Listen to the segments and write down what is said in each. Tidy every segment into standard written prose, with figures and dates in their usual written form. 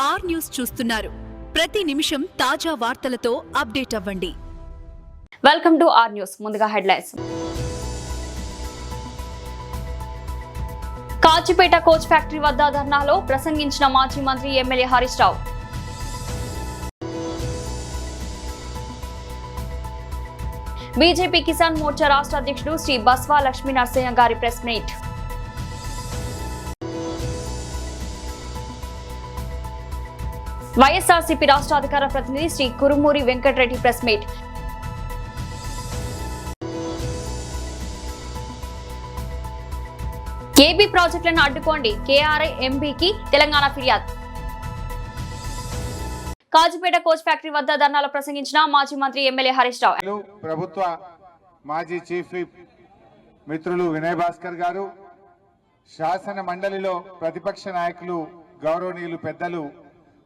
Are news చూస్తున్నారు. ప్రతి నిమిషం తాజా వార్తలతో అప్డేట్ అవ్వండి. Welcome to R news. ముందుగా హెడ్లైన్స్. కాచిపేట కోచ్ ఫ్యాక్టరీ వద్ద ధర్నాలో ప్రసంగించిన మాజీ మంత్రి ఎమ్మెల్యే హరీష్ రావు. బీజేపీ కిసాన్ మోర్చా రాష్ట్ర అధ్యక్షుడు శ్రీ బస్వా లక్ష్మీ నరసింహ గారి ప్రెస్ మీట్. వైఎస్ఆర్సీపీ రాష్ట్ర అధికార ప్రతినిధి Shri Kurumuri Venkatareddy press meet. AB ప్రాజెక్టులను అడ్డుకోండి, కేఆర్ఐ ఎంపీకి తెలంగాణ ఫిర్యాదు. కాజిపేట కోచ్ ఫ్యాక్టరీ వద్ద ధర్నాలో ప్రసంగించిన మాజీ మంత్రి ఎమ్మెల్యే హరీష్ రావు. ప్రభుత్వ మాజీ చీఫ్ విప్ మిత్రులు వినయ్ భాస్కర్ గారు, శాసన మండలిలో ప్రతిపక్ష నాయకులు గౌరవనీయులు పెద్దలు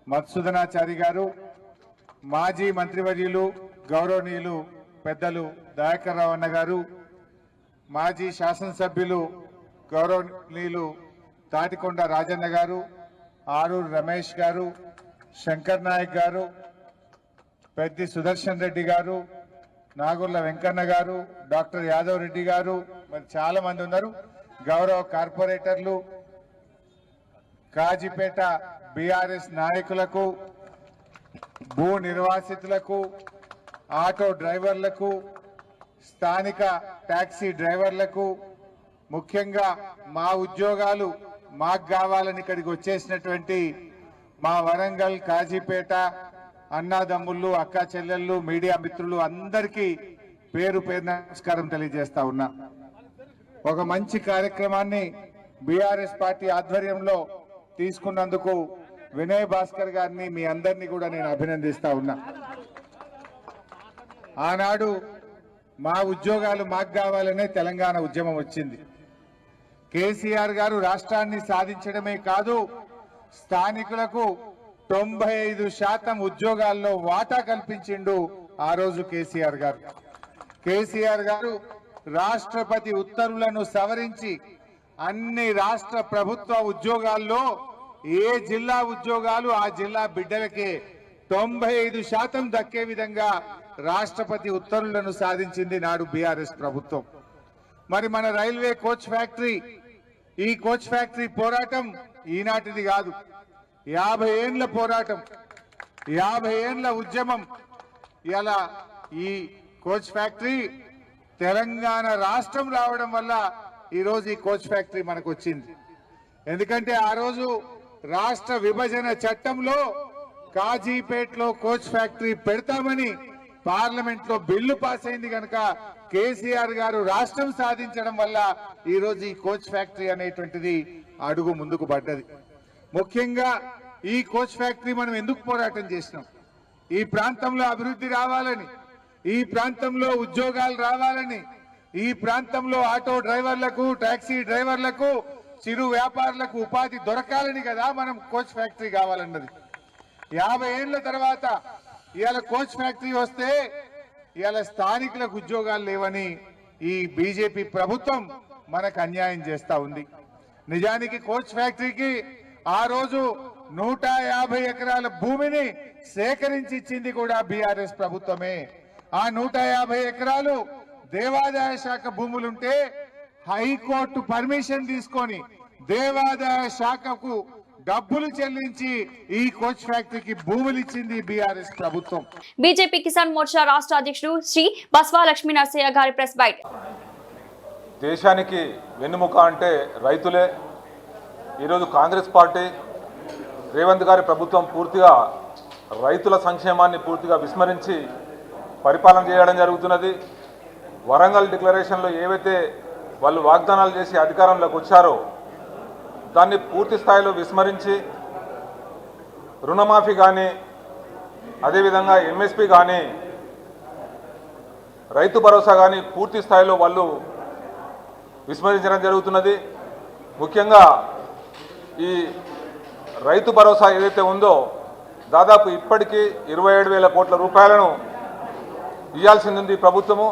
మధుసూదనాచారి గారు, మాజీ మంత్రివర్యులు గౌరవనీయులు పెద్దలు దయాకర్ రావు అన్న గారు, మాజీ శాసనసభ్యులు గౌరవనీయులు తాటికొండ రాజన్న గారు, ఆరూరు రమేష్ గారు, శంకర్ నాయక్ గారు, పెద్ది సుదర్శన్ రెడ్డి గారు, నాగుర్ల వెంకన్న గారు, డాక్టర్ యాదవ్ రెడ్డి గారు, మరి చాలా మంది ఉన్నారు. గౌరవ కార్పొరేటర్లు, కాజిపేట బీఆర్ఎస్ నాయకులకు, భూ నిర్వాసితులకు, ఆటో డ్రైవర్లకు, స్థానిక టాక్సీ డ్రైవర్లకు, ముఖ్యంగా మా ఉద్యోగాలు మాకు కావాలని ఇక్కడికి వచ్చేసినటువంటి మా వరంగల్, కాజీపేట అన్నాదమ్ముళ్ళు, అక్క చెల్లెళ్ళు, మీడియా మిత్రులు అందరికీ పేరు పేరు నమస్కారం తెలియజేస్తా ఉన్నా. ఒక మంచి కార్యక్రమాన్ని బీఆర్ఎస్ పార్టీ ఆధ్వర్యంలో తీసుకున్నందుకు వినయ్ భాస్కర్ గారిని, మీ అందరినీ కూడా నేను అభినందిస్తా ఉన్నా. ఆనాడు మా ఉద్యోగాలు మాకు కావాలనే తెలంగాణ ఉద్యమం వచ్చింది. కేసీఆర్ గారు రాష్ట్రాన్ని సాధించడమే కాదు, స్థానికులకు 95% ఉద్యోగాల్లో వాటా కల్పించిండు ఆ రోజు కేసీఆర్ గారు. కేసీఆర్ గారు రాష్ట్రపతి ఉత్తర్వులను సవరించి అన్ని రాష్ట్ర ప్రభుత్వ ఉద్యోగాల్లో ఏ జిల్లా ఉద్యోగాలు ఆ జిల్లా బిడ్డలకే 95% దక్కే విధంగా రాష్ట్రపతి ఉత్తర్వులను సాధించింది నాడు బీఆర్ఎస్ ప్రభుత్వం. మరి మన రైల్వే కోచ్ ఫ్యాక్టరీ, ఈ కోచ్ ఫ్యాక్టరీ పోరాటం ఈనాటిది కాదు, 50 ఏండ్ల పోరాటం, 50 ఏండ్ల ఉద్యమం. ఇలా ఈ కోచ్ ఫ్యాక్టరీ తెలంగాణ రాష్ట్రం రావడం వల్ల ఈరోజు ఈ కోచ్ ఫ్యాక్టరీ మనకు వచ్చింది. ఎందుకంటే ఆ రోజు రాష్ట్ర విభజన చట్టంలో కాజీపేటలో కోచ్ ఫ్యాక్టరీ పెడతామని పార్లమెంట్ లో బిల్లు పాస్ అయింది కనుక కేసీఆర్ గారు రాష్ట్రం సాధించడం వల్ల ఈ రోజు ఈ కోచ్ ఫ్యాక్టరీ అనేటువంటిది అడుగు ముందుకు పడ్డది. ముఖ్యంగా ఈ కోచ్ ఫ్యాక్టరీ మనం ఎందుకు పోరాటం చేసినాం? ఈ ప్రాంతంలో అభివృద్ధి రావాలని, ఈ ప్రాంతంలో ఉద్యోగాలు రావాలని, ఈ ప్రాంతంలో ఆటో డ్రైవర్లకు, టాక్సీ డ్రైవర్లకు, చిరు వ్యాపారులకు ఉపాధి దొరకాలని కదా మనం కోచ్ ఫ్యాక్టరీ కావాలన్నది. 50 ఏళ్ల తర్వాత ఇవాళ కోచ్ ఫ్యాక్టరీ వస్తే ఇవాళ స్థానికులకు ఉద్యోగాలు లేవని ఈ బీజేపీ ప్రభుత్వం మనకు అన్యాయం చేస్తా ఉంది. నిజానికి కోచ్ ఫ్యాక్టరీకి ఆ రోజు 150 ఎకరాల భూమిని సేకరించి ఇచ్చింది కూడా బీఆర్ఎస్ ప్రభుత్వమే. ఆ 150 ఎకరాలు దేవాదాయ శాఖ భూములుంటే హైకోర్టు పర్మిషన్ తీసుకొని దేవాదాయ శాఖకు డబ్బులు చెల్లించి ఈ కోచ్ ఫ్యాక్టరీకి భూములు ఇచ్చింది బీఆర్ఎస్ ప్రభుత్వం. బీజేపీ కిసాన్ మోర్చా రాష్ట్ర అధ్యక్షుడు శ్రీ బస్వా లక్ష్మీ నరసింహ గారి ప్రెస్ బైట్. దేశానికి వెన్నుముక అంటే రైతులే. ఈరోజు కాంగ్రెస్ పార్టీ, రేవంత్ గారి ప్రభుత్వం పూర్తిగా రైతుల సంక్షేమాన్ని పూర్తిగా విస్మరించి పరిపాలన చేయడం జరుగుతున్నది. వరంగల్ డిక్లరేషన్లో ఏవైతే వాళ్ళు వాగ్దానాలు చేసి అధికారంలోకి వచ్చారో దాన్ని పూర్తి స్థాయిలో విస్మరించి రుణమాఫీ కానీ, అదేవిధంగా ఎంఎస్పీ కానీ, రైతు భరోసా కానీ పూర్తి స్థాయిలో వాళ్ళు విస్మరించడం జరుగుతున్నది. ముఖ్యంగా ఈ రైతు భరోసా ఏదైతే ఉందో దాదాపు ఇప్పటికీ 27,000 కోట్ల రూపాయలను ఇవ్వాల్సింది ప్రభుత్వము.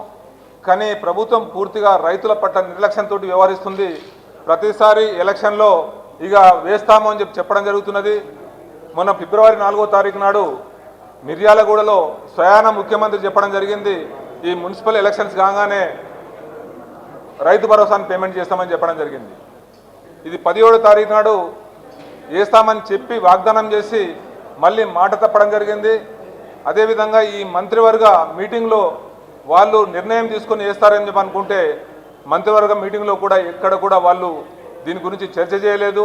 కానీ ప్రభుత్వం పూర్తిగా రైతుల పట్ల నిర్లక్ష్యంతో వ్యవహరిస్తుంది. ప్రతిసారి ఎలక్షన్లో ఇక వేస్తాము అని చెప్పడం జరుగుతున్నది. మొన్న ఫిబ్రవరి 4వ తారీఖు నాడు మిర్యాలగూడలో స్వయాన ముఖ్యమంత్రి చెప్పడం జరిగింది, ఈ మున్సిపల్ ఎలక్షన్స్ కాగానే రైతు భరోసాను పేమెంట్ చేస్తామని చెప్పడం జరిగింది. ఇది 17వ తారీఖు నాడు వేస్తామని చెప్పి వాగ్దానం చేసి మళ్ళీ మాట తప్పడం జరిగింది. అదేవిధంగా ఈ మంత్రివర్గ మీటింగ్లో వాళ్ళు నిర్ణయం తీసుకొని వేస్తారని చెప్పి అనుకుంటే మంత్రివర్గ మీటింగ్లో కూడా ఎక్కడ కూడా వాళ్ళు దీని గురించి చర్చ చేయలేదు.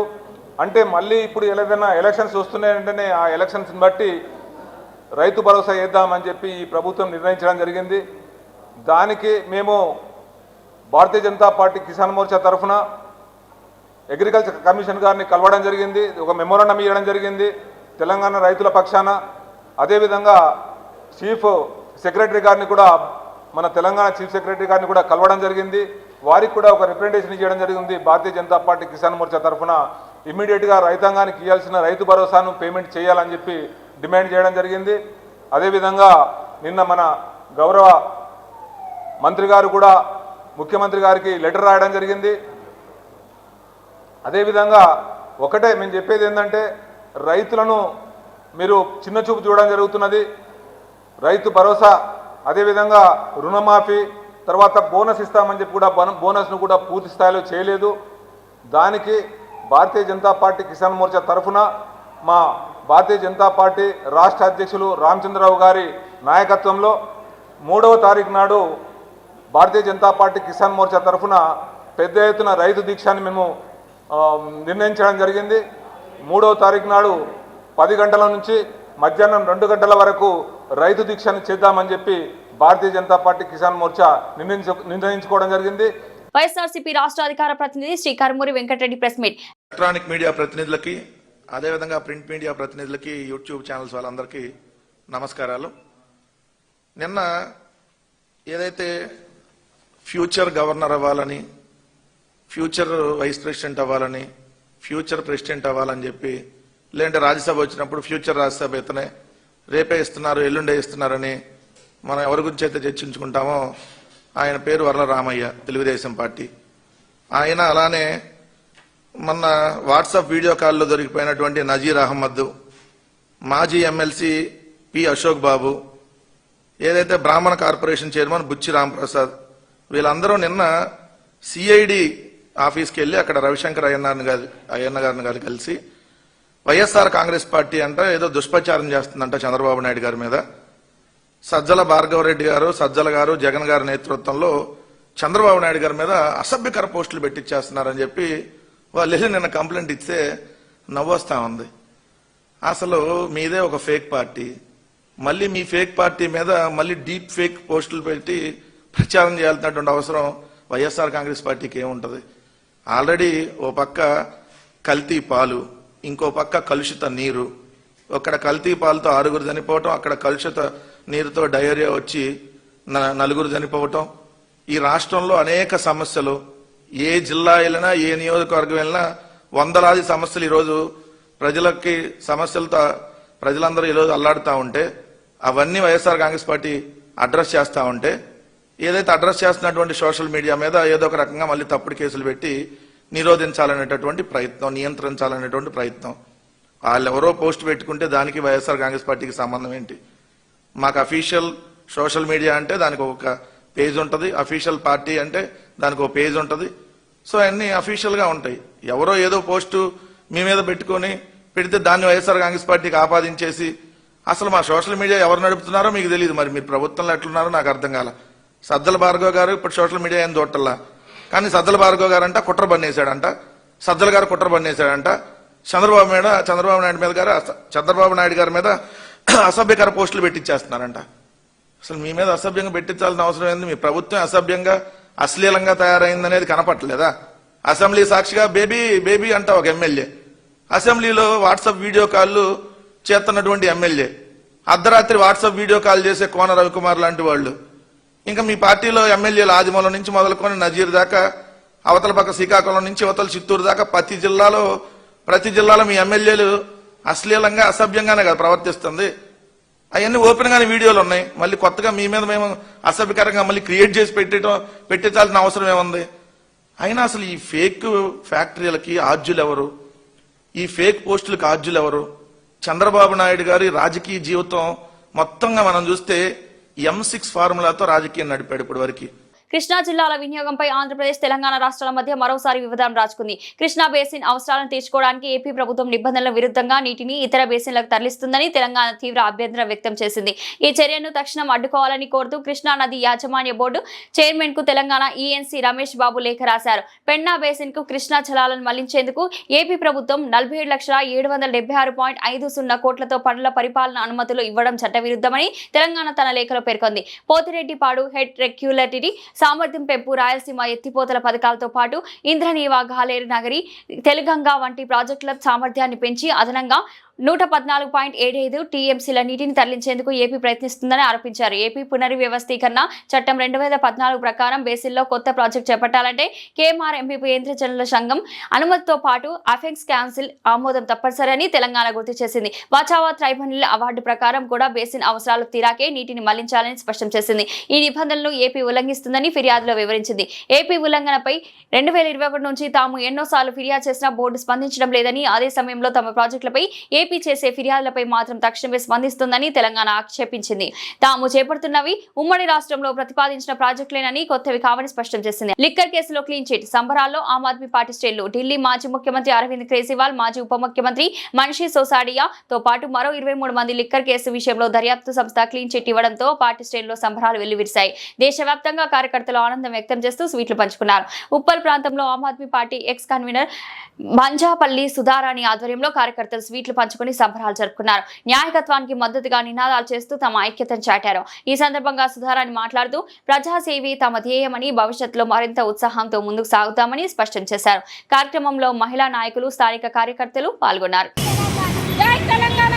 అంటే మళ్ళీ ఇప్పుడు ఏదైనా ఎలక్షన్స్ వస్తున్నాయంటేనే ఆ ఎలక్షన్స్ని బట్టి రైతు భరోసా వేద్దామని చెప్పి ఈ ప్రభుత్వం నిర్ణయించడం జరిగింది. దానికి మేము భారతీయ జనతా పార్టీ కిసాన్ మోర్చా తరఫున అగ్రికల్చర్ కమిషన్ గారిని కలవడం జరిగింది, ఒక మెమోరాండం ఇవ్వడం జరిగింది తెలంగాణ రైతుల పక్షాన. అదేవిధంగా చీఫ్ సెక్రటరీ గారిని కూడా, మన తెలంగాణ చీఫ్ సెక్రటరీ గారిని కూడా కలవడం జరిగింది. వారికి కూడా ఒక రిప్రజెంటేషన్ ఇవ్వడం జరిగింది. భారతీయ జనతా పార్టీ కిసాన్ మోర్చా తరఫున ఇమ్మీడియట్గా రైతాంగానికి ఇవ్వాల్సిన రైతు భరోసాను పేమెంట్ చేయాలని చెప్పి డిమాండ్ చేయడం జరిగింది. అదేవిధంగా నిన్న మన గౌరవ మంత్రి గారు కూడా ముఖ్యమంత్రి గారికి లెటర్ రాయడం జరిగింది. అదేవిధంగా ఒకటే మేము చెప్పేది ఏంటంటే, రైతులను మీరు చిన్న చూపు చూడడం జరుగుతున్నది. రైతు భరోసా, అదేవిధంగా రుణమాఫీ, తర్వాత బోనస్ ఇస్తామని చెప్పి కూడా బోనస్ను కూడా పూర్తి స్థాయిలో చేయలేదు. దానికి భారతీయ జనతా పార్టీ కిసాన్ మోర్చా తరఫున మా భారతీయ జనతా పార్టీ రాష్ట్ర అధ్యక్షులు రామచంద్రరావు గారి నాయకత్వంలో 3వ తారీఖు నాడు భారతీయ జనతా పార్టీ కిసాన్ మోర్చా తరఫున పెద్ద ఎత్తున రైతు దీక్షని మేము నిర్ణయించడం జరిగింది. 3వ తారీఖు నాడు 10 గంటల నుంచి మధ్యాహ్నం 2 గంటల వరకు రైతు దీక్షను చేద్దామని చెప్పి భారతీయ జనతా పార్టీ కిసాన్ మోర్చా నిర్ణయించుకోవడం జరిగింది. వైఎస్ఆర్సీపీ రాష్ట్ర అధికార ప్రతినిధి Shri Karmuri Venkatareddy press meet. Electronic media ప్రతినిధులకి, అదేవిధంగా ప్రింట్ మీడియా ప్రతినిధులకి, యూట్యూబ్ ఛానల్స్ వాళ్ళందరికీ నమస్కారాలు. నిన్న ఏదైతే ఫ్యూచర్ గవర్నర్ అవ్వాలని, ఫ్యూచర్ వైస్ ప్రెసిడెంట్ అవ్వాలని, ఫ్యూచర్ ప్రెసిడెంట్ అవ్వాలని చెప్పి, లేదంటే రాజ్యసభ వచ్చినప్పుడు ఫ్యూచర్ రాజ్యసభ ఇతనే, రేపే ఇస్తున్నారు ఎల్లుండే ఇస్తున్నారని మనం ఎవరి గురించి అయితే చర్చించుకుంటామో ఆయన పేరు వర్ల రామయ్య, తెలుగుదేశం పార్టీ. ఆయన అలానే మొన్న వాట్సాప్ వీడియో కాల్లో దొరికిపోయినటువంటి నజీర్ అహ్మద్, మాజీ ఎమ్మెల్సీ పి అశోక్ బాబు, ఏదైతే బ్రాహ్మణ కార్పొరేషన్ చైర్మన్ బుచ్చి రాంప్రసాద్, వీళ్ళందరూ నిన్న సిఐడి ఆఫీస్కి వెళ్ళి అక్కడ రవిశంకర్ అయ్యన్న గారిని కలిసి వైఎస్ఆర్ కాంగ్రెస్ పార్టీ అంట ఏదో దుష్ప్రచారం చేస్తుందంట చంద్రబాబు నాయుడు గారి మీద. సజ్జల భార్గవరెడ్డి గారు, సజ్జల గారు, జగన్ గారి నేతృత్వంలో చంద్రబాబు నాయుడు గారి మీద అసభ్యకర పోస్టులు పెట్టించేస్తున్నారని చెప్పి వాళ్ళు వెళ్ళి నిన్న కంప్లైంట్ ఇస్తే నవ్వొస్తా ఉంది. అసలు మీదే ఒక ఫేక్ పార్టీ, మళ్ళీ మీ ఫేక్ పార్టీ మీద మళ్ళీ డీప్ ఫేక్ పోస్టులు పెట్టి ప్రచారం చేయాల్సినటువంటి అవసరం వైఎస్ఆర్ కాంగ్రెస్ పార్టీకి ఏముంటది? ఆల్రెడీ ఓ పక్క కల్తీ పాలు, ఇంకో పక్క కలుషిత నీరు. అక్కడ కల్తీ పాలతో 6 చనిపోవటం, అక్కడ కలుషిత నీరుతో డయేరియా వచ్చి 4 చనిపోవటం. ఈ రాష్ట్రంలో అనేక సమస్యలు, ఏ జిల్లా వెళ్ళినా, ఏ నియోజకవర్గం వెళ్ళినా వందలాది సమస్యలు ఈరోజు ప్రజలకి సమస్యలతో ప్రజలందరూ ఈరోజు అల్లాడుతూ ఉంటే, అవన్నీ వైఎస్ఆర్ కాంగ్రెస్ పార్టీ అడ్రస్ చేస్తూ ఉంటే, ఏదైతే అడ్రస్ చేస్తున్నటువంటి సోషల్ మీడియా మీద ఏదో ఒక రకంగా మళ్ళీ తప్పుడు కేసులు పెట్టి నిరోధించాలనేటటువంటి ప్రయత్నం, నియంత్రించాలనేటువంటి ప్రయత్నం. వాళ్ళు ఎవరో పోస్ట్ పెట్టుకుంటే దానికి వైఎస్ఆర్ కాంగ్రెస్ పార్టీకి సంబంధం ఏంటి? మాకు అఫీషియల్ సోషల్ మీడియా అంటే దానికి ఒక పేజ్ ఉంటుంది, అఫీషియల్ పార్టీ అంటే దానికి ఒక పేజ్ ఉంటుంది. సో అన్ని అఫీషియల్ గా ఉంటాయి. ఎవరో ఏదో పోస్టు మీ మీద పెట్టుకొని పెడితే దాన్ని వైఎస్ఆర్ కాంగ్రెస్ పార్టీకి ఆపాదించేసి, అసలు మా సోషల్ మీడియా ఎవరు నడుపుతున్నారో మీకు తెలియదు. మరి మీరు ప్రభుత్వంలో ఎట్లున్నారో నాకు అర్థం కాల. సజ్జల భార్గవ్ గారు ఇప్పుడు సోషల్ మీడియా ఏం చూడటల్లా, కానీ సజ్జల భార్గవ్ గారు అంట కుట్ర బన్నేశాడంట, సజ్జల గారు కుట్ర బన్నేశాడంట, చంద్రబాబు నాయుడు గారి మీద అసభ్యకర పోస్టులు పెట్టించేస్తున్నారంట. అసలు మీ మీద అసభ్యంగా పెట్టించాల్సిన అవసరం ఏంది? మీ ప్రభుత్వం అసభ్యంగా అశ్లీలంగా తయారైందనేది కనపట్లేదా? అసెంబ్లీ సాక్షిగా బేబీ బేబీ అంట ఒక ఎమ్మెల్యే, అసెంబ్లీలో వాట్సాప్ వీడియో కాల్ చేస్తున్నటువంటి ఎమ్మెల్యే, అర్ధరాత్రి వాట్సాప్ వీడియో కాల్ చేసే కోన రవికుమార్ లాంటి వాళ్ళు, ఇంకా మీ పార్టీలో ఎమ్మెల్యేలు ఆదిమూలం నుంచి మొదలుకొని నజీర్ దాకా, అవతల పక్క శ్రీకాకుళం నుంచి అవతల చిత్తూరు దాకా ప్రతి జిల్లాలో మీ ఎమ్మెల్యేలు అశ్లీలంగా అసభ్యంగానే కదా ప్రవర్తిస్తుంది. అవన్నీ ఓపెన్ గానే వీడియోలు ఉన్నాయి. మళ్ళీ కొత్తగా మీ మీద మేము అసభ్యకరంగా మళ్ళీ క్రియేట్ చేసి పెట్టించాల్సిన అవసరం ఏముంది? అయినా అసలు ఈ ఫేక్ ఫ్యాక్టరీలకి ఆర్జులు ఎవరు? ఈ ఫేక్ పోస్టులకు ఆర్జులు ఎవరు? చంద్రబాబు నాయుడు గారి రాజకీయ జీవితం మొత్తంగా మనం చూస్తే M6 ఫార్ములాతో రాజకీయం నడిపాడు ఇప్పటి వరకు. కృష్ణా జిల్లాల వినియోగంపై ఆంధ్రప్రదేశ్ తెలంగాణ రాష్ట్రాల మధ్య మరోసారి వివాదం రాజుకుంది. కృష్ణా బేసిన్ అవసరాలను తీర్చుకోవడానికి ఏపీ ప్రభుత్వం నిబంధనల విరుద్ధంగా నీటిని ఇతర బేసిన్లకు తరలిస్తుందని తెలంగాణ తీవ్ర అభ్యంతరం వ్యక్తం చేసింది. ఈ చర్యను తక్షణం అడ్డుకోవాలని కోరుతూ కృష్ణా నది యాజమాన్య బోర్డు చైర్మన్ కు తెలంగాణ ENC రమేష్ బాబు లేఖ రాశారు. పెన్నా బేసిన్ కు కృష్ణా జలాలను మళ్లించేందుకు ఏపీ ప్రభుత్వం 47,776.50 కోట్లతో పనుల పరిపాలన అనుమతులు ఇవ్వడం చట్టవిరుద్ధమని తెలంగాణ తన లేఖలో పేర్కొంది. పోతిరెడ్డిపాడు హెడ్ రెగ్యులేటరీ సామర్థ్యం పెంపు, రాయలసీమ ఎత్తిపోతల పథకాలతో పాటు ఇంద్రనీవా, గాలేరు నగరి, తెలుగంగా వంటి ప్రాజెక్టుల సామర్థ్యాన్ని పెంచి అదనంగా 114.75 TMCల నీటిని తరలించేందుకు ఏపీ ప్రయత్నిస్తుందని ఆరోపించారు. ఏపీ పునర్వ్యవస్థీకరణ చట్టం 2014 ప్రకారం బేసిన్లో కొత్త ప్రాజెక్టు చేపట్టాలంటే KMR MP కేంద్ర సంఘం అనుమతితో పాటు అఫెక్స్ కౌన్సిల్ ఆమోదం తప్పనిసరి అని తెలంగాణ గుర్తు చేసింది. బచావా ట్రైబ్యునల్ అవార్డు ప్రకారం కూడా బేసిన్ అవసరాలు తీరాకే నీటిని మళ్లించాలని స్పష్టం చేసింది. ఈ నిబంధనలు ఏపీ ఉల్లంఘిస్తుందని ఫిర్యాదులో వివరించింది. ఏపీ ఉల్లంఘనపై 2021 నుంచి తాము ఎన్నోసార్లు ఫిర్యాదు చేసినా బోర్డు స్పందించడం లేదని, అదే సమయంలో తమ ప్రాజెక్టులపై ఏపీ చేసే ఫిర్యాదులపై మాత్రం తక్షణమే స్పందిస్తుందని తెలంగాణ ఆక్షేపించింది. తాము చేపడుతున్నవి ఉమ్మడి రాష్ట్రంలో ప్రతిపాదించిన ప్రాజెక్టులేనని, కొత్తవి కావని స్పష్టం చేసింది. లిక్కర్ కేసులో క్లీన్ చిట్ సంబరాల్లో ఆమ్ ఆద్మీ పార్టీ శ్రేణులు. ఢిల్లీ మాజీ ముఖ్యమంత్రి అరవింద్ కేజ్రీవాల్, మాజీ ఉప ముఖ్యమంత్రి మనీష్ సిసోడియాతో పాటు మరో 23 మంది లిక్కర్ కేసు విషయంలో దర్యాప్తు సంస్థ క్లీన్ చిట్ ఇవ్వడంతో పార్టీ శ్రేణుల్లో సంబరాలు వెల్లువిరిశాయి. దేశవ్యాప్తంగా కార్యకర్తలు ఆనందం వ్యక్తం చేస్తూ స్వీట్లు పంచుకున్నారు. ఉప్పల్ ప్రాంతంలో Aam Aadmi Party ex convener Banjapalli Sudharani ఆధ్వర్యంలో కార్యకర్తలు స్వీట్లు పంచుకుని సంబరాలు జరుపుకున్నారు. న్యాయకత్వానికి మద్దతుగా నినాదాలు చేస్తూ తమ ఐక్యతను చాటారు. ఈ సందర్భంగా సుధారాణి మాట్లాడుతూ ప్రజాసేవే తమ ధ్యేయమని, భవిష్యత్తులో మరింత ఉత్సాహంతో ముందుకు సాగుతామని స్పష్టం చేశారు. కార్యక్రమంలో మహిళా నాయకులు, స్థానిక కార్యకర్తలు పాల్గొన్నారు. జై తెలంగాణ,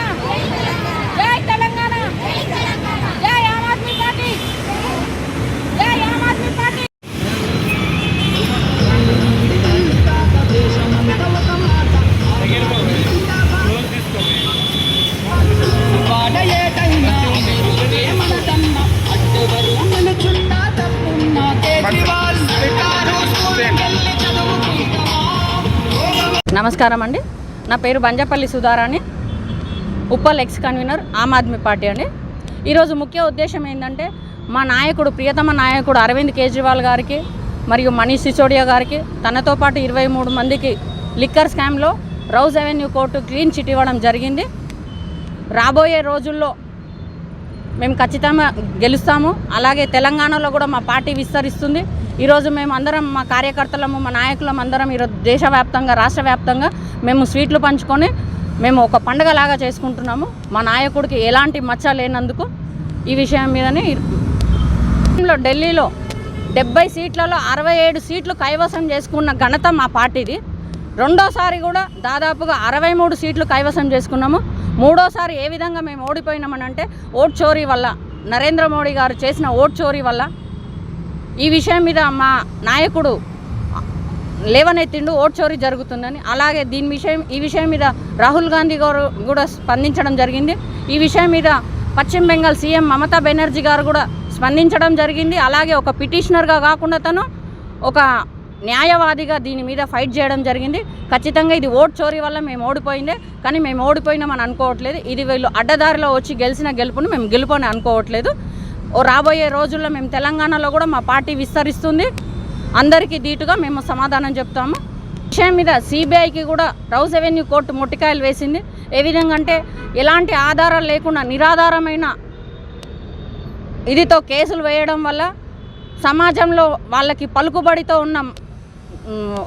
జై తెలంగాణ, జై ఆమ్ ఆద్మీ పార్టీ, జై ఆమ్ ఆద్మీ పార్టీ. నమస్కారం అండి. నా పేరు బంజాపల్లి సుధారాణి, ఉప్పల్ ఎక్స్ కన్వీనర్ ఆమ్ ఆద్మీ పార్టీ అండి. ఈరోజు ముఖ్య ఉద్దేశం ఏంటంటే మా నాయకుడు, ప్రియతమ నాయకుడు అరవింద్ కేజ్రీవాల్ గారికి మరియు మనీష్ సిసోడియా గారికి, తనతో పాటు 23 మందికి లిక్కర్ స్కామ్లో Rouse Avenue court clean chit ఇవ్వడం జరిగింది. రాబోయే రోజుల్లో మేము ఖచ్చితంగా గెలుస్తాము. అలాగే తెలంగాణలో కూడా మా పార్టీ విస్తరిస్తుంది. ఈరోజు మేము అందరం, మా కార్యకర్తలము, మా నాయకులం అందరం ఈరోజు దేశవ్యాప్తంగా, రాష్ట్ర వ్యాప్తంగా మేము స్వీట్లు పంచుకొని మేము ఒక పండుగలాగా చేసుకుంటున్నాము. మా నాయకుడికి ఎలాంటి మచ్చ లేనందుకు ఈ విషయం మీదనే ఢిల్లీలో 70 సీట్లలో 67 సీట్లు కైవసం చేసుకున్న ఘనత మా పార్టీది. రెండోసారి కూడా దాదాపుగా 63 సీట్లు కైవసం చేసుకున్నాము. మూడోసారి ఏ విధంగా మేము ఓడిపోయినామని అంటే ఓట్ చోరీ వల్ల, నరేంద్ర మోడీ గారు చేసిన ఓట్ చోరీ వల్ల. ఈ విషయం మీద మా నాయకుడు లేవనెత్తిండు, ఓట్ చోరీ జరుగుతుందని. అలాగే ఈ విషయం మీద రాహుల్ గాంధీ గారు కూడా స్పందించడం జరిగింది. ఈ విషయం మీద పశ్చిమ బెంగాల్ సీఎం మమతా బెనర్జీ గారు కూడా స్పందించడం జరిగింది. అలాగే ఒక పిటిషనర్గా కాకుండా తను ఒక న్యాయవాదిగా దీని మీద ఫైట్ చేయడం జరిగింది. ఖచ్చితంగా ఇది ఓట్ చోరీ వల్ల మేము ఓడిపోయిందే, కానీ మేము ఓడిపోయినామని అనుకోవట్లేదు. ఇది వీళ్ళు అడ్డదారిలో వచ్చి గెలిచిన గెలుపుని మేము గెలుపని అనుకోవట్లేదు. రాబోయే రోజుల్లో మేము తెలంగాణలో కూడా మా పార్టీ విస్తరిస్తుంది. అందరికీ ధీటుగా మేము సమాధానం చెప్తాము. విషయం మీద సిబిఐకి కూడా రౌజ్ అవెన్యూ కోర్టు మొట్టికాయలు వేసింది. ఏ విధంగా అంటే ఎలాంటి ఆధారాలు లేకుండా నిరాధారమైన ఇదితో కేసులు వేయడం వల్ల సమాజంలో వాళ్ళకి పలుకుబడితో ఉన్న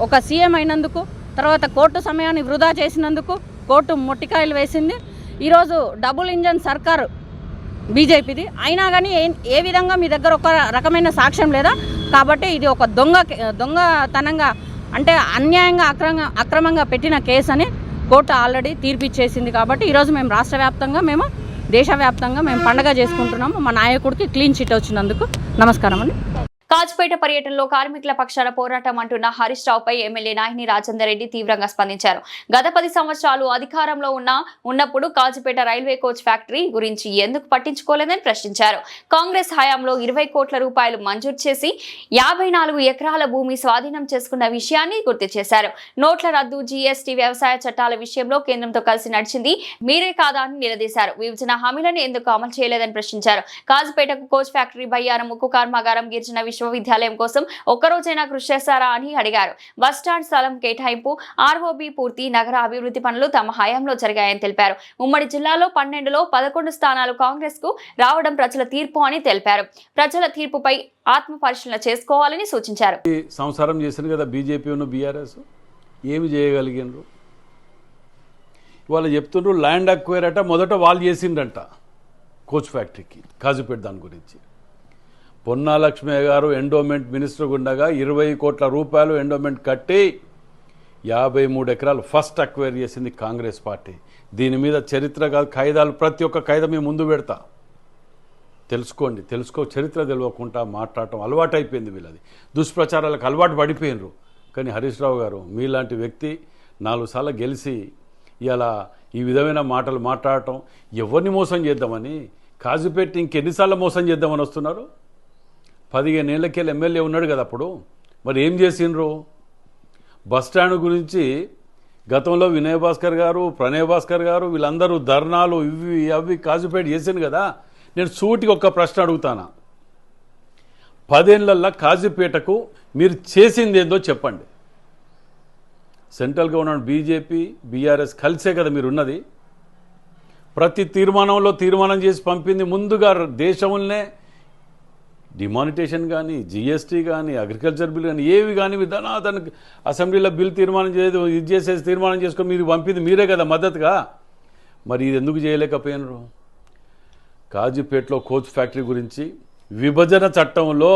ఒక సీఎం అయినందుకు, తర్వాత కోర్టు సమయాన్ని వృధా చేసినందుకు కోర్టు మొట్టికాయలు వేసింది. ఈరోజు డబుల్ ఇంజన్ సర్కారు బీజేపీది అయినా కానీ ఏ విధంగా మీ దగ్గర ఒక రకమైన సాక్ష్యం లేదా? కాబట్టి ఇది ఒక దొంగతనంగా, అంటే అన్యాయంగా అక్రమంగా పెట్టిన కేసు అని కోర్టు ఆల్రెడీ తీర్పిచ్చేసింది. కాబట్టి ఈరోజు మేము రాష్ట్ర వ్యాప్తంగా, మేము దేశవ్యాప్తంగా మేము పండగ చేసుకుంటున్నాము. మా నాయకుడికి క్లీన్ చిట్ వచ్చినందుకు నమస్కారం అండి. కాజుపేట పర్యటనలో కార్మికుల పక్షాన పోరాటం అంటున్న హరీష్ రావుపై ఎమ్మెల్యే నాహిని రాజేందర్ రెడ్డి తీవ్రంగా స్పందించారు. గత 10 సంవత్సరాలు అధికారంలో ఉన్నప్పుడు కాజుపేట రైల్వే కోచ్ ఫ్యాక్టరీ గురించి ఎందుకు పట్టించుకోలేదని ప్రశ్నించారు. కాంగ్రెస్ హయాంలో 20 కోట్ల రూపాయలు మంజూరు చేసి 54 ఎకరాల భూమి స్వాధీనం చేసుకున్న విషయాన్ని గుర్తు చేశారు. నోట్ల రద్దు, జీఎస్టీ, వ్యవసాయ చట్టాల విషయంలో కేంద్రంతో కలిసి నడిచింది మీరే కాదా అని నిలదీశారు. విభజన హామీలను ఎందుకు అమలు చేయలేదని ప్రశ్నించారు. కాజుపేటకు కోచ్ ఫ్యాక్టరీ, బయ్యారం ఉక్కు కర్మాగారం, గిరిజన విశ్వవిద్యాలయం కోసం ఒక్కరోజైనా కృషి చేశారా అని అడిగారు. బస్టాండ్ స్థలం కేటాయింపు, ఆర్ఓబి పూర్తి, నగర అభివృద్ధి పనులు తమ హయాంలో జరిగాయని తెలిపారు. ఉమ్మడి జిల్లాలో 12లో 11 స్థానాలు కాంగ్రెస్ కు రావడం ప్రజల తీర్పు అని తెలిపారు. ప్రజల తీర్పుపై ఆత్మ పరిశీలన చేసుకోవాలని సూచించారు. సంసారం చేసింది కదా బీజేపీ బీఆర్ఎస్, ఏమి చేయగలిగినరు? వాళ్ళు చెప్తుండ్రు ల్యాండ్ అక్వైర్ అట మొదట వాళ్ళు చేసిండ్రంట కోచ్ ఫ్యాక్టరీకి కాజుపేట. దాని గురించి పొన్నా లక్ష్మయ్య గారు ఎండోమెంట్ మినిస్టర్ గుండగా 20 కోట్ల రూపాయలు ఎండోమెంట్ కట్టి 53 ఎకరాలు ఫస్ట్ అక్వైర్ చేసింది కాంగ్రెస్ పార్టీ. దీని మీద చరిత్ర ఖైదాలు ప్రతి ఒక్క ఖైదా మీ ముందు పెడతా, తెలుసుకోండి. చరిత్ర తెలియకుండా మాట్లాడటం అలవాటు అయిపోయింది వీళ్ళది. దుష్ప్రచారాలకు అలవాటు పడిపోయినరు. కానీ హరీష్ రావు గారు మీలాంటి వ్యక్తి 4 సార్లు గెలిచి ఇలా ఈ విధమైన మాటలు మాట్లాడటం, ఎవరిని మోసం చేద్దామని, కాజుపేట ఇంకెన్నిసార్లు మోసం చేద్దామని వస్తున్నారు? 15 ఏళ్ళకెళ్ళి ఎమ్మెల్యే ఉన్నాడు కదా అప్పుడు, మరి ఏం చేసిండ్రు? బస్టాండ్ గురించి గతంలో వినయ్ భాస్కర్ గారు, ప్రణయ్ భాస్కర్ గారు వీళ్ళందరూ ధర్నాలు ఇవి అవి కాజుపేట చేసింది కదా. నేను సూటికి ఒక్క ప్రశ్న అడుగుతానా, 10 ఏళ్లలో కాజుపేటకు మీరు చేసింది ఏందో చెప్పండి. సెంట్రల్ గవర్నమెంట్ బీజేపీ బీఆర్ఎస్ కలిసే కదా మీరు ఉన్నది. ప్రతి తీర్మానం చేసి పంపింది ముందుగా దేశంలోనే డిమానిటేషన్ కానీ, జీఎస్టీ కానీ, అగ్రికల్చర్ బిల్ కానీ, ఏవి కానీ విధానానికి అసెంబ్లీలో బిల్ తీర్మానం చేయదు, ఇది చేసేసి తీర్మానం చేసుకొని మీరు పంపింది మీరే కదా మద్దతుగా. మరి ఇది ఎందుకు చేయలేకపోయినారు? కాజుపేటలో కోచ్ ఫ్యాక్టరీ గురించి విభజన చట్టంలో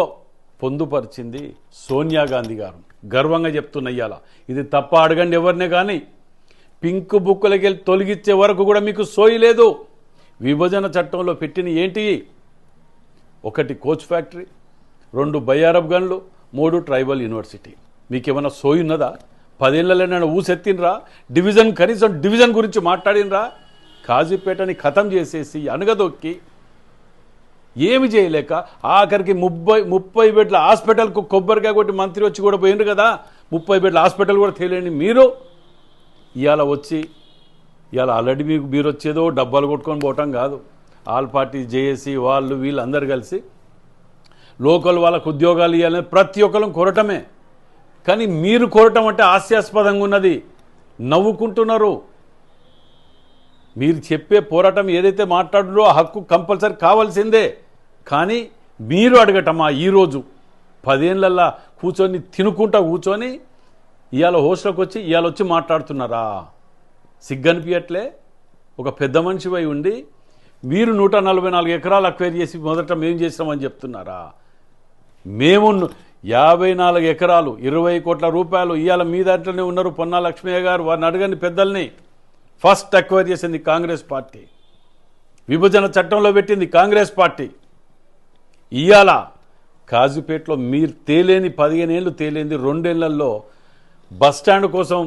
పొందుపరిచింది సోనియా గాంధీ గారు. గర్వంగా చెప్తున్నయ్యాల. ఇది తప్ప అడగండి ఎవరినే కానీ. పింక్ బుక్కులకి వెళ్ళి తొలగించే వరకు కూడా మీకు సోయి లేదు. విభజన చట్టంలో పెట్టిన ఏంటి? 1 కోచ్ ఫ్యాక్టరీ, 2 బయ్యారబ్ గన్లు, 3 ట్రైబల్ యూనివర్సిటీ. మీకేమైనా సోయి ఉన్నదా? 10 ఏళ్ళలోనైనా ఊసెత్తినరా? కనీసం డివిజన్ గురించి మాట్లాడినరా? కాజీపేటని ఖతం చేసేసి అనగదొక్కి ఏమి చేయలేక ఆఖరికి 30 బెడ్ల హాస్పిటల్కు కొబ్బరికాయ కొట్టి మంత్రి వచ్చి కూడా పోయిండ్రు కదా. 30 బెడ్ల హాస్పిటల్ కూడా తెలియని మీరు ఇవాళ ఆల్రెడీ మీరు వచ్చేదో డబ్బాలు కొట్టుకొని పోవటం కాదు. ఆల్ పార్టీ జేఏసీ వాళ్ళు వీళ్ళందరూ కలిసి లోకల్ వాళ్ళకు ఉద్యోగాలు ఇవ్వాలని ప్రతి ఒక్కరు కోరటమే. కానీ మీరు కోరటం అంటే హాస్యాస్పదంగా ఉన్నది, నవ్వుకుంటున్నారు. మీరు చెప్పే పోరాటం ఏదైతే మాట్లాడులో ఆ హక్కు కంపల్సరీ కావాల్సిందే. కానీ మీరు అడగటమా ఈరోజు 10 ఏళ్ళల్లా తినుకుంటా కూర్చొని ఇవాళ హోస్ట్లోకి వచ్చి ఇవాళ వచ్చి మాట్లాడుతున్నారా? సిగ్గనిపించట్లే? ఒక పెద్ద మనిషి అయి ఉండి మీరు 144 ఎకరాలు అక్వైర్ చేసి మొదట మేము చేసినామని చెప్తున్నారా? మేము 54 ఎకరాలు 20 కోట్ల రూపాయలు ఇవాళ మీ దాంట్లోనే ఉన్నారు. పొన్నా లక్ష్మయ్య గారు, వారిని అడగని పెద్దల్ని. ఫస్ట్ అక్వైర్ చేసింది కాంగ్రెస్ పార్టీ, విభజన చట్టంలో పెట్టింది కాంగ్రెస్ పార్టీ. ఇవాళ కాజుపేటలో మీరు 15 ఏళ్ళు తేలేంది, 2 ఏళ్లలో బస్టాండ్ కోసం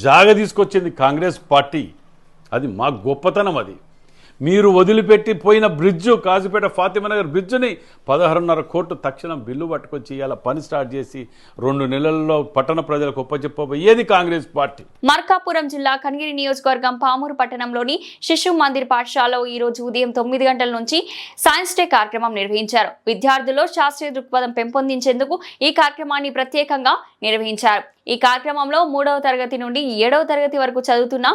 జాగ తీసుకొచ్చింది కాంగ్రెస్ పార్టీ. అది మా గొప్పతనం. అది మీరు వదిలిపెట్టి పోయిన బ్రిడ్జు, కాజుపేట ఫాతిమానగర్ బ్రిడ్జుని 16.5 కోట్లు తక్షణం బిల్లు పట్టుకొచ్చి ఇలా పని స్టార్ట్ చేసి 2 నెలల్లో పట్టణ ప్రజలకు ఒప్పచెప్పబోయేది కాంగ్రెస్ పార్టీ. మార్కాపురం జిల్లా కనిగిరి నియోజకవర్గం పామూరు పట్టణంలోని శిశు మందిర్ పాఠశాలలో ఈ రోజు ఉదయం 9 గంటల నుంచి సైన్స్ డే కార్యక్రమం నిర్వహించారు. విద్యార్థుల్లో శాస్త్రీయ దృక్పథం పెంపొందించేందుకు ఈ కార్యక్రమాన్ని ప్రత్యేకంగా నిర్వహించారు. ఈ కార్యక్రమంలో 3వ తరగతి నుండి 7వ తరగతి వరకు చదువుతున్న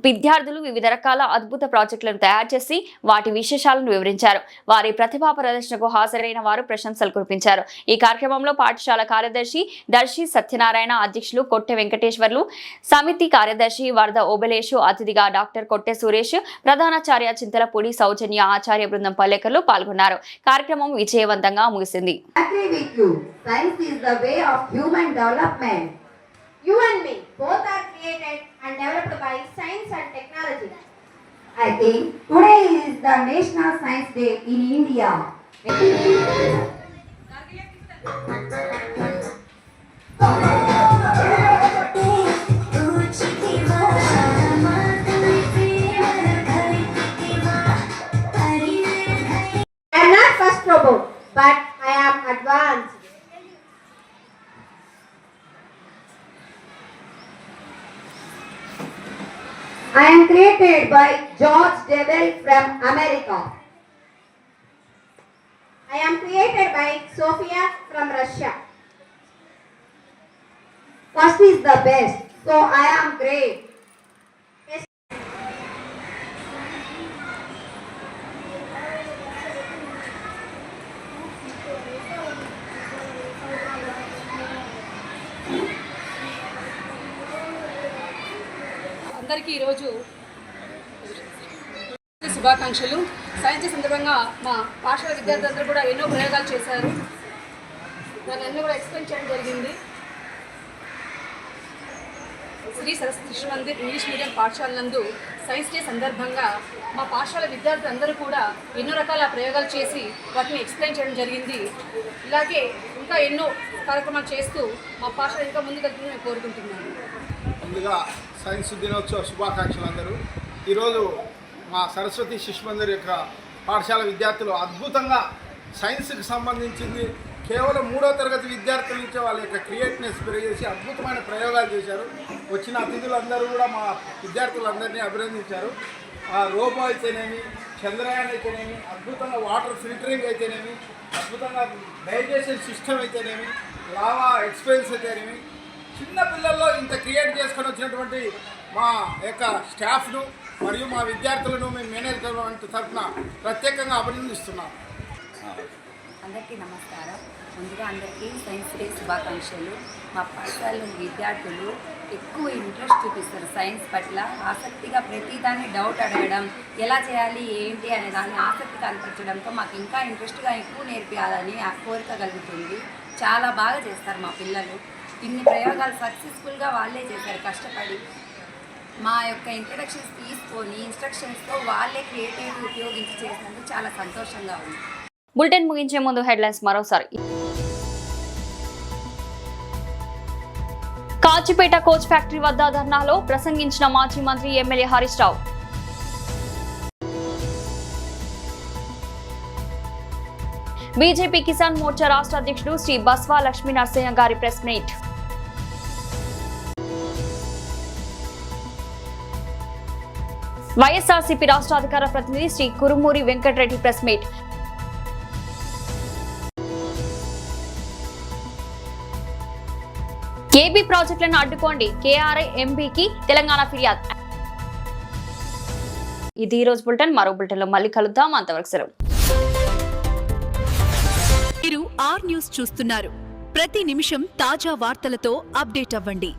విద్యార్థులు వివిధ రకాల అద్భుత ప్రాజెక్టులను తయారు చేసి వాటి విశేషాలను వివరించారు. వారి ప్రతిభా ప్రదర్శనకు హాజరైన వారు ప్రశంసలు కురిపించారు. ఈ కార్యక్రమంలో పాఠశాల కార్యదర్శి దర్శి సత్యనారాయణ, అధ్యక్షులు కొట్టె వెంకటేశ్వర్లు, సమితి కార్యదర్శి వరద ఓబలేషు, అతిథిగా డాక్టర్ కొట్టె సురేష్, ప్రధానాచార్య చింతలపూడి సౌజన్య, ఆచార్య బృందం పల్లెకర్లు పాల్గొన్నారు. కార్యక్రమం విజయవంతంగా ముగిసింది. You and me, both are created and developed by science and technology. I think today is the National Science Day in India. I am not first robot, but I am advanced. I am created by George Devil from America. I am created by Sophia from Russia. First is the best, so I am great. అందరికీ ఈరోజు శుభాకాంక్షలు. Science సందర్భంగా మా పాఠశాల విద్యార్థులందరూ కూడా ఎన్నో ప్రయోగాలు చేశారు. దాన్ని అన్నీ కూడా ఎక్స్ప్లెయిన్ చేయడం జరిగింది. శ్రీ సరస్వతి శిశు మందిర్ ఇంగ్లీష్ మీడియం పాఠశాల నందు సైన్స్ డే సందర్భంగా మా పాఠశాల విద్యార్థులందరూ కూడా ఎన్నో రకాల ప్రయోగాలు చేసి వాటిని ఎక్స్ప్లెయిన్ చేయడం జరిగింది. ఇలాగే ఇంకా ఎన్నో కార్యక్రమాలు చేస్తూ మా పాఠశాల ఇంకా ముందుకెళ్తుందని నేను కోరుకుంటున్నాను. ముందుగా సైన్స్ దినోత్సవ శుభాకాంక్షలు అందరూ. ఈరోజు మా సరస్వతి శిశు మందిర్ యొక్క పాఠశాల విద్యార్థులు అద్భుతంగా సైన్స్కి సంబంధించింది కేవలం 3వ తరగతి విద్యార్థుల నుంచి వాళ్ళ యొక్క క్రియేటివ్నెస్ పెరిగేసి అద్భుతమైన ప్రయోగాలు చేశారు. వచ్చిన అతిథులందరూ కూడా మా విద్యార్థులందరినీ అభినందించారు. రోబో అయితేనేమి, చంద్రయాన్ అయితేనేమి, అద్భుతంగా వాటర్ ఫిల్టరింగ్ అయితేనేమి, అద్భుతంగా డైజెషన్ సిస్టమ్ అయితేనేమి, లావా ఎక్స్పీరియన్స్ అయితేనేమి, చిన్న పిల్లల్లో ఇంత క్రియేట్ చేసుకొని వచ్చినటువంటి మా యొక్క స్టాఫ్ను మరియు మా విద్యార్థులను మేము మేనేజ్మెంట్ తరఫున ప్రత్యేకంగా అభినందిస్తున్నాం. అందరికీ నమస్కారం. ముందుగా అందరికీ సైన్స్ డే శుభాకాంక్షలు. మా పాఠశాలలో విద్యార్థులు ఎక్కువ ఇంట్రెస్ట్ చూపిస్తారు సైన్స్ పట్ల. ఆసక్తిగా ప్రతిదాన్ని డౌట్ అడగడం, ఎలా చేయాలి ఏంటి అనే దాన్ని ఆసక్తి కనిపించడంతో మాకు ఇంకా ఇంట్రెస్ట్గా ఎక్కువ నేర్పించాలని ఆ కోరిక కలుగుతుంది. చాలా బాగా చేస్తారు మా పిల్లలు. ఇన్ని ప్రయోగాలు సక్సెస్ఫుల్గా వాళ్ళే చేశారు కష్టపడి. మా యొక్క ఇంట్రడక్షన్స్ తీసుకొని ఇన్స్ట్రక్షన్స్తో వాళ్ళే క్రియేటివిటీ ఉపయోగించి చేసినందుకు చాలా సంతోషంగా ఉంది. బులెటిన్ ముగించే ముందు హెడ్లైన్స్ మరోసారి. కాచిపేట కోచ్ ఫ్యాక్టరీ వద్ద ధర్నాలో ప్రసంగించిన మాజీ మంత్రి ఎమ్మెల్యే హరీష్ రావు. బీజేపీ కిసాన్ మోర్చా రాష్ట్ర అధ్యక్షుడు శ్రీ బస్వా లక్ష్మీ నరసింహ గారి ప్రెస్ మీట్. వైఎస్ఆర్సీపీ రాష్ట్ర అధికార ప్రతినిధి Shri Kurumuri Venkatareddy press meet. AB ప్రాజెక్టులను అడ్డుకోండి, కేఆర్ఐ ఎంపీకి తెలంగాణ ఫిర్యాదు. ఇది ఈ రోజు బులెటిన్. మరో బులెటిన్లో మళ్ళీ కలుద్దాం. అంతవరకు సెలవు. మీరు ఆర్ న్యూస్ చూస్తున్నారు. ప్రతి నిమిషం తాజా వార్తలతో అప్డేట్ అవ్వండి.